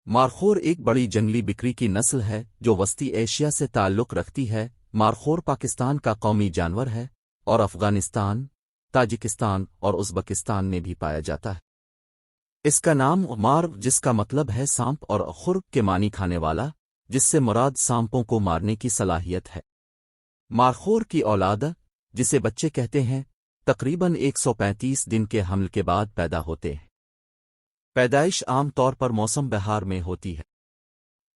مارخور ایک بڑی جنگلی بکری کی نسل ہے جو وسطی ایشیا سے تعلق رکھتی ہے۔ مارخور پاکستان کا قومی جانور ہے اور افغانستان، تاجکستان اور ازبکستان میں بھی پایا جاتا ہے۔ اس کا نام مار جس کا مطلب ہے سانپ اور خر کے معنی کھانے والا، جس سے مراد سانپوں کو مارنے کی صلاحیت ہے۔ مارخور کی اولاد، جسے بچے کہتے ہیں، تقریباً 135 دن کے حمل کے بعد پیدا ہوتے ہیں۔ پیدائش عام طور پر موسم بہار میں ہوتی ہے۔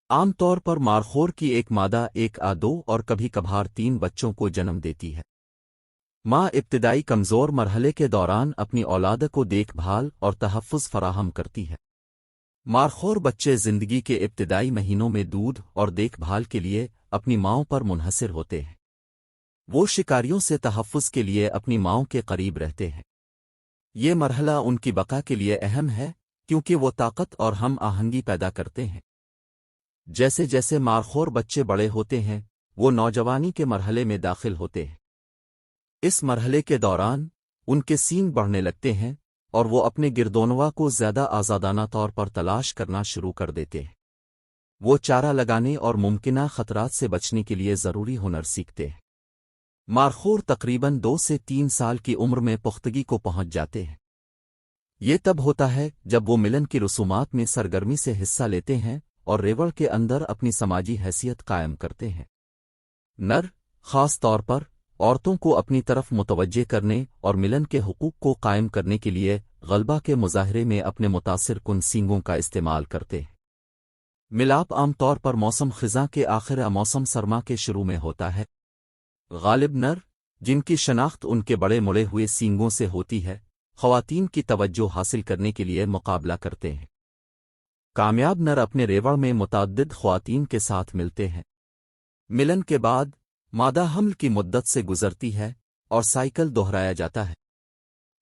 عام طور پر مارخور کی ایک مادہ ایک یا دو اور کبھی کبھار 3 بچوں کو جنم دیتی ہے۔ ماں ابتدائی کمزور مرحلے کے دوران اپنی اولاد کو دیکھ بھال اور تحفظ فراہم کرتی ہے۔ مارخور بچے زندگی کے ابتدائی مہینوں میں دودھ اور دیکھ بھال کے لیے اپنی ماؤں پر منحصر ہوتے ہیں۔ وہ شکاریوں سے تحفظ کے لیے اپنی ماؤں کے قریب رہتے ہیں۔ یہ مرحلہ ان کی بقا کے لیے اہم ہے کیونکہ وہ طاقت اور ہم آہنگی پیدا کرتے ہیں۔ جیسے جیسے مارخور بچے بڑے ہوتے ہیں، وہ نوجوانی کے مرحلے میں داخل ہوتے ہیں۔ اس مرحلے کے دوران ان کے سینگ بڑھنے لگتے ہیں اور وہ اپنے گردونوا کو زیادہ آزادانہ طور پر تلاش کرنا شروع کر دیتے ہیں۔ وہ چارہ لگانے اور ممکنہ خطرات سے بچنے کے لیے ضروری ہنر سیکھتے ہیں۔ مارخور تقریباً 2 سے 3 سال کی عمر میں پختگی کو پہنچ جاتے ہیں۔ یہ تب ہوتا ہے جب وہ ملن کی رسومات میں سرگرمی سے حصہ لیتے ہیں اور ریوڑ کے اندر اپنی سماجی حیثیت قائم کرتے ہیں۔ نر، خاص طور پر عورتوں کو اپنی طرف متوجہ کرنے اور ملن کے حقوق کو قائم کرنے کے لیے غلبہ کے مظاہرے میں اپنے متاثر کن سینگوں کا استعمال کرتے ہیں۔ ملاپ عام طور پر موسم خزاں کے آخر یا موسم سرما کے شروع میں ہوتا ہے۔ غالب نر، جن کی شناخت ان کے بڑے مڑے ہوئے سینگوں سے ہوتی ہے، خواتین کی توجہ حاصل کرنے کے لیے مقابلہ کرتے ہیں۔ کامیاب نر اپنے ریوڑ میں متعدد خواتین کے ساتھ ملتے ہیں۔ ملن کے بعد مادہ حمل کی مدت سے گزرتی ہے اور سائیکل دہرایا جاتا ہے۔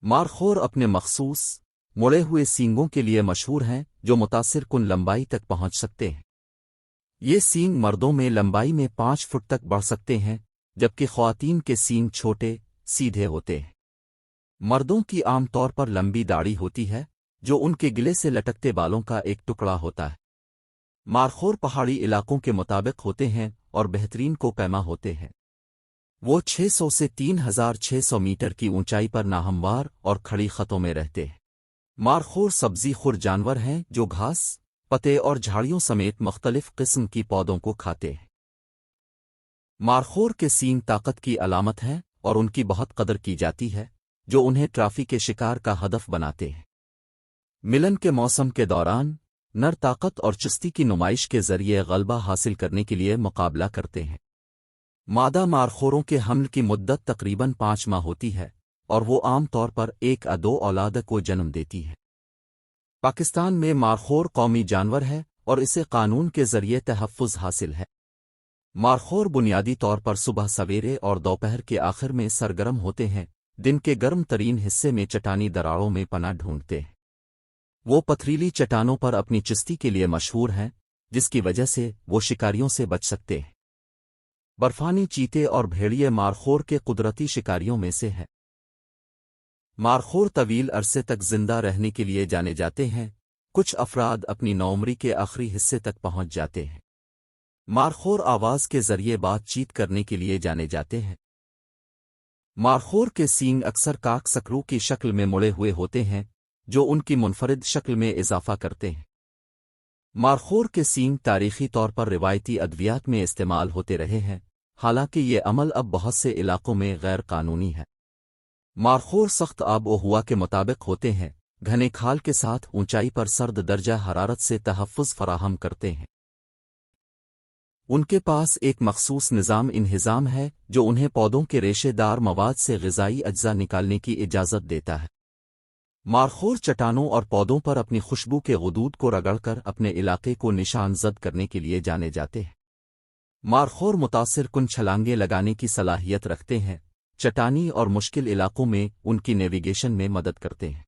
مارخور اپنے مخصوص مڑے ہوئے سینگوں کے لیے مشہور ہیں جو متاثر کن لمبائی تک پہنچ سکتے ہیں۔ یہ سینگ مردوں میں لمبائی میں 5 فٹ تک بڑھ سکتے ہیں، جبکہ خواتین کے سینگ چھوٹے، سیدھے ہوتے ہیں۔ مردوں کی عام طور پر لمبی داڑھی ہوتی ہے جو ان کے گلے سے لٹکتے بالوں کا ایک ٹکڑا ہوتا ہے۔ مارخور پہاڑی علاقوں کے مطابق ہوتے ہیں اور بہترین کو پیما ہوتے ہیں۔ وہ 600 سے 3600 میٹر کی اونچائی پر ناہموار اور کھڑی خطوں میں رہتے ہیں۔ مارخور سبزی خور جانور ہیں جو گھاس، پتے اور جھاڑیوں سمیت مختلف قسم کی پودوں کو کھاتے ہیں۔ مارخور کے سینگ طاقت کی علامت ہیں اور ان کی بہت قدر کی جاتی ہے، جو انہیں ٹرافی کے شکار کا ہدف بناتے ہیں۔ ملن کے موسم کے دوران نر طاقت اور چستی کی نمائش کے ذریعے غلبہ حاصل کرنے کے لیے مقابلہ کرتے ہیں۔ مادہ مارخوروں کے حمل کی مدت تقریباً 5 ماہ ہوتی ہے اور وہ عام طور پر 1 یا 2 اولاد کو جنم دیتی ہے۔ پاکستان میں مارخور قومی جانور ہے اور اسے قانون کے ذریعے تحفظ حاصل ہے۔ مارخور بنیادی طور پر صبح سویرے اور دوپہر کے آخر میں سرگرم ہوتے ہیں، دن کے گرم ترین حصے میں چٹانی دراڑوں میں پناہ ڈھونڈتے ہیں۔ وہ پتھریلی چٹانوں پر اپنی چستی کے لیے مشہور ہیں، جس کی وجہ سے وہ شکاریوں سے بچ سکتے ہیں۔ برفانی چیتے اور بھیڑیے مارخور کے قدرتی شکاریوں میں سے ہیں۔ مارخور طویل عرصے تک زندہ رہنے کے لیے جانے جاتے ہیں۔ کچھ افراد اپنی نوعمری کے آخری حصے تک پہنچ جاتے ہیں۔ مارخور آواز کے ذریعے بات چیت کرنے کے لیے جانے جاتے ہیں۔ مارخور کے سینگ اکثر کاک سکرو کی شکل میں مڑے ہوئے ہوتے ہیں، جو ان کی منفرد شکل میں اضافہ کرتے ہیں۔ مارخور کے سینگ تاریخی طور پر روایتی ادویات میں استعمال ہوتے رہے ہیں، حالانکہ یہ عمل اب بہت سے علاقوں میں غیر قانونی ہے۔ مارخور سخت آب و ہوا کے مطابق ہوتے ہیں، گھنے کھال کے ساتھ اونچائی پر سرد درجہ حرارت سے تحفظ فراہم کرتے ہیں۔ ان کے پاس ایک مخصوص نظام انہضام ہے جو انہیں پودوں کے ریشے دار مواد سے غذائی اجزاء نکالنے کی اجازت دیتا ہے۔ مارخور چٹانوں اور پودوں پر اپنی خوشبو کے غدود کو رگڑ کر اپنے علاقے کو نشان زد کرنے کے لیے جانے جاتے ہیں۔ مارخور متاثر کن چھلانگیں لگانے کی صلاحیت رکھتے ہیں، چٹانی اور مشکل علاقوں میں ان کی نیویگیشن میں مدد کرتے ہیں۔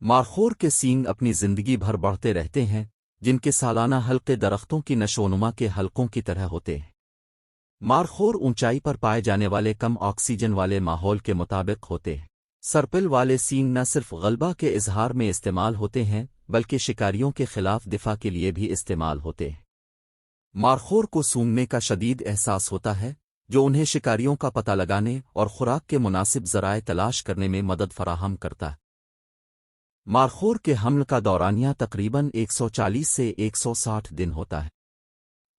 مارخور کے سینگ اپنی زندگی بھر بڑھتے رہتے ہیں، جن کے سالانہ حلقے درختوں کی نشوونما کے حلقوں کی طرح ہوتے ہیں۔ مارخور اونچائی پر پائے جانے والے کم آکسیجن والے ماحول کے مطابق ہوتے ہیں۔ سرپل والے سینگ نہ صرف غلبہ کے اظہار میں استعمال ہوتے ہیں بلکہ شکاریوں کے خلاف دفاع کے لیے بھی استعمال ہوتے ہیں۔ مارخور کو سونگھنے کا شدید احساس ہوتا ہے، جو انہیں شکاریوں کا پتہ لگانے اور خوراک کے مناسب ذرائع تلاش کرنے میں مدد فراہم کرتا ہے۔ مارخور کے حمل کا دورانیہ تقریباً 140 سے 160 دن ہوتا ہے۔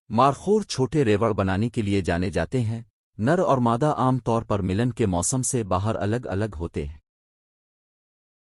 مارخور چھوٹے ریوڑ بنانے کے لیے جانے جاتے ہیں۔ نر اور مادہ عام طور پر ملن کے موسم سے باہر الگ الگ ہوتے ہیں۔